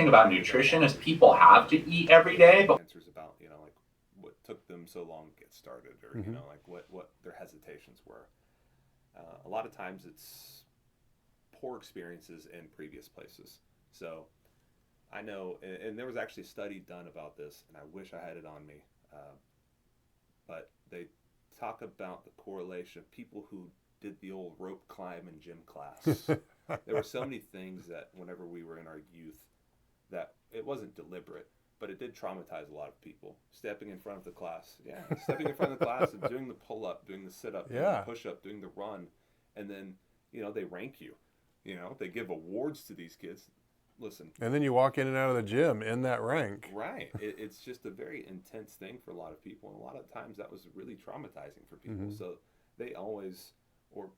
thing about nutrition is people have to eat every day, but answers about, like what took them so long to get started, or like what their hesitations were. A lot of times it's poor experiences in previous places. So I know, and there was actually a study done about this, and I wish I had it on me, but they talk about the correlation of people who did the old rope climb in gym class. There were so many things that whenever we were in our youth, that it wasn't deliberate, but it did traumatize a lot of people. Stepping in front of the class, stepping in front of the class and doing the pull-up, doing the sit-up, doing the push-up, doing the run, and then, they rank you. They give awards to these kids. Listen. And then you walk in and out of the gym in that rank. Right. It's just a very intense thing for a lot of people, and a lot of times that was really traumatizing for people. So they always, or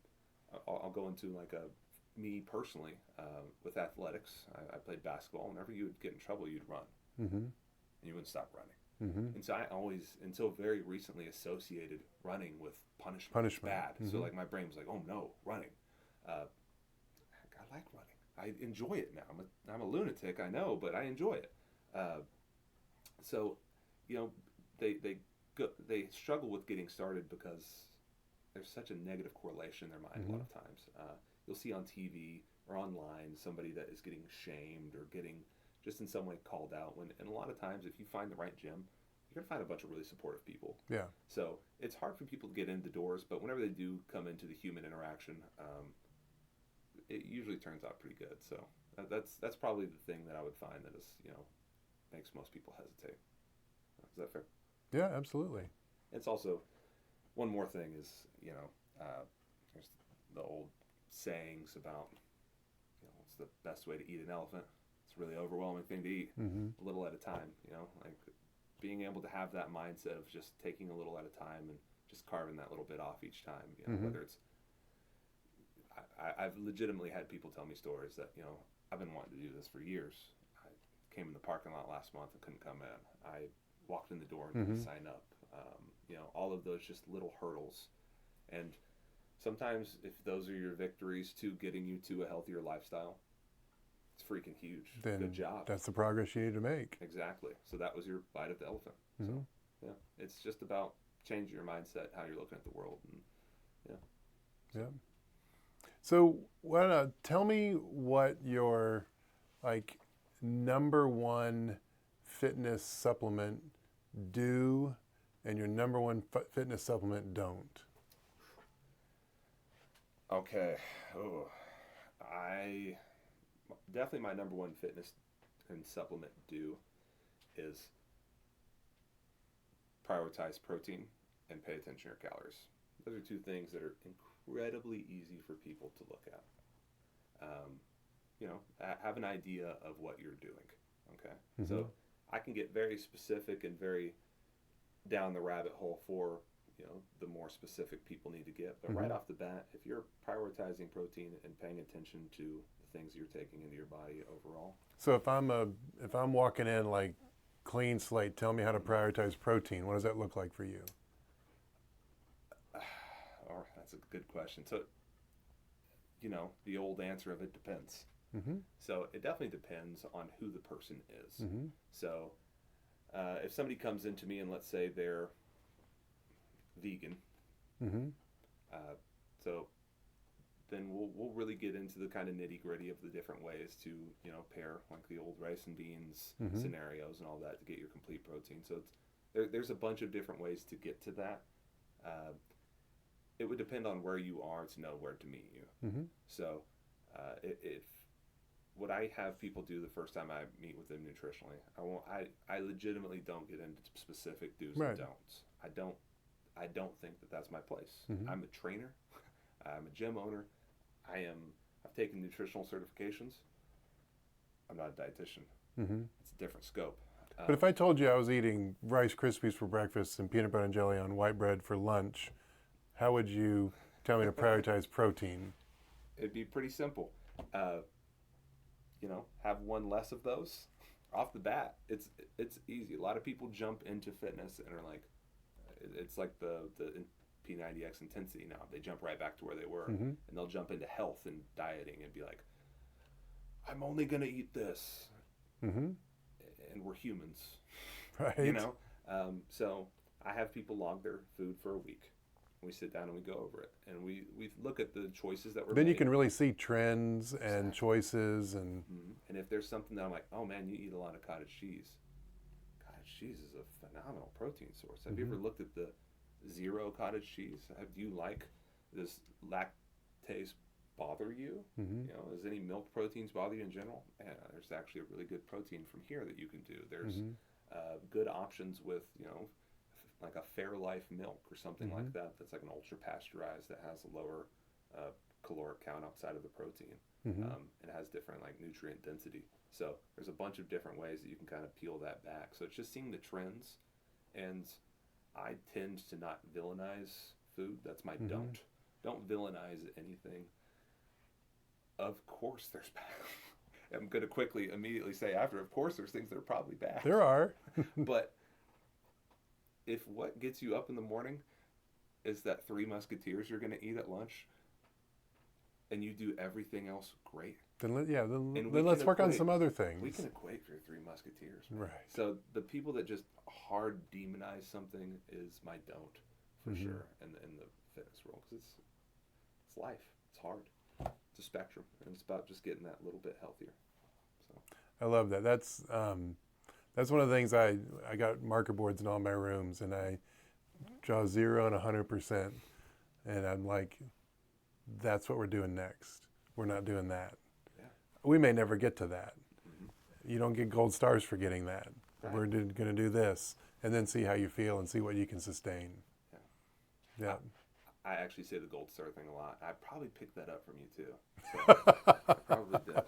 I'll go into like me personally, with athletics, I played basketball. Whenever you would get in trouble, you'd run. And you wouldn't stop running. And so I always, until very recently, associated running with punishment. Bad. So like my brain was like, oh no, running. I like running. I enjoy it now. I'm a lunatic, I know, but I enjoy it. So, they struggle with getting started because there's such a negative correlation in their mind a lot of times. You'll see on TV or online somebody that is getting shamed or getting just in some way called out. And a lot of times, if you find the right gym, you're gonna find a bunch of really supportive people. Yeah. So it's hard for people to get into doors, but whenever they do come into the human interaction, it usually turns out pretty good. So that's probably the thing that I would find that is, makes most people hesitate. Is that fair? Yeah, absolutely. It's also, one more thing is, there's the old sayings about, what's the best way to eat an elephant? It's a really overwhelming thing to eat, a little at a time, like being able to have that mindset of just taking a little at a time and just carving that little bit off each time, whether it's, I've legitimately had people tell me stories that, I've been wanting to do this for years. I came in the parking lot last month and couldn't come in. I walked in the door and didn't sign up. All of those just little hurdles. And sometimes if those are your victories to getting you to a healthier lifestyle, it's freaking huge. Then good job. That's the progress you need to make. Exactly. So that was your bite of the elephant. So, yeah, it's just about changing your mindset, how you're looking at the world. And, So, tell me what your number one fitness supplement do, and your number one fitness supplement don't. Okay. I definitely, my number one fitness and supplement do is prioritize protein and pay attention to your calories. Those are two things that are incredibly easy for people to look at. Have an idea of what you're doing. Okay. So I can get very specific and very down the rabbit hole for, the more specific people need to get. But right off the bat, if you're prioritizing protein and paying attention to the things you're taking into your body overall. So if I'm walking in like clean slate, tell me how to prioritize protein. What does that look like for you? That's a good question. So, the old answer of it depends. So it definitely depends on who the person is. So if somebody comes into me and let's say they're vegan, so then we'll really get into the kind of nitty gritty of the different ways to pair like the old rice and beans scenarios and all that to get your complete protein. So there's a bunch of different ways to get to that. It would depend on where you are to know where to meet you. So if what I have people do the first time I meet with them nutritionally, I legitimately don't get into specific do's and don'ts. I don't think that that's my place. I'm a trainer. I'm a gym owner. I've taken nutritional certifications. I'm not a dietitian. It's a different scope. But if I told you I was eating Rice Krispies for breakfast and peanut butter and jelly on white bread for lunch, how would you tell me to prioritize protein? It'd be pretty simple. Have one less of those off the bat. It's easy. A lot of people jump into fitness and are like, it's like the P90X intensity now. They jump right back to where they were, and they'll jump into health and dieting and be like, I'm only gonna eat this. Mm-hmm. and we're humans, Right. you know. So I have people log their food for a week. We sit down and we go over it, and we look at the choices that were Then made. you can really see trends and Exactly. choices and. And if there's something that I'm like, oh man, you eat a lot of cottage cheese. Cottage cheese is a phenomenal protein source. Have you ever looked at the zero cottage cheese? Do you like this lactase bother you? Mm-hmm. You know, does any milk proteins bother you in general? Yeah, there's actually a really good protein from here that you can do. There's good options with, you know, like a Fairlife milk or something like that. That's like an ultra pasteurized that has a lower caloric count outside of the protein. It has different like nutrient density. So there's a bunch of different ways that you can kind of peel that back. So it's just seeing the trends, and I tend to not villainize food. That's my don't. Don't villainize anything. Of course there's bad. I'm going to immediately say after, of course there's things that are probably bad. There are. But if what gets you up in the morning is that Three Musketeers you're going to eat at lunch, and you do everything else great, Then And then let's work on some other things. we can equate for Three Musketeers. Man. Right. So the people that just hard demonize something is my don't, for sure, in the fitness world, because it's life. It's hard. It's a spectrum, and it's about just getting that little bit healthier. So I love that. That's one of the things I got marker boards in all my rooms, and I draw 0 and 100%, and I'm like, that's what we're doing next. We're not doing that. Yeah. We may never get to that. You don't get gold stars for getting that. Right. We're going to do this, and then see how you feel and see what you can sustain. Yeah. I actually say the gold star thing a lot. I probably picked that up from you too. So I probably did.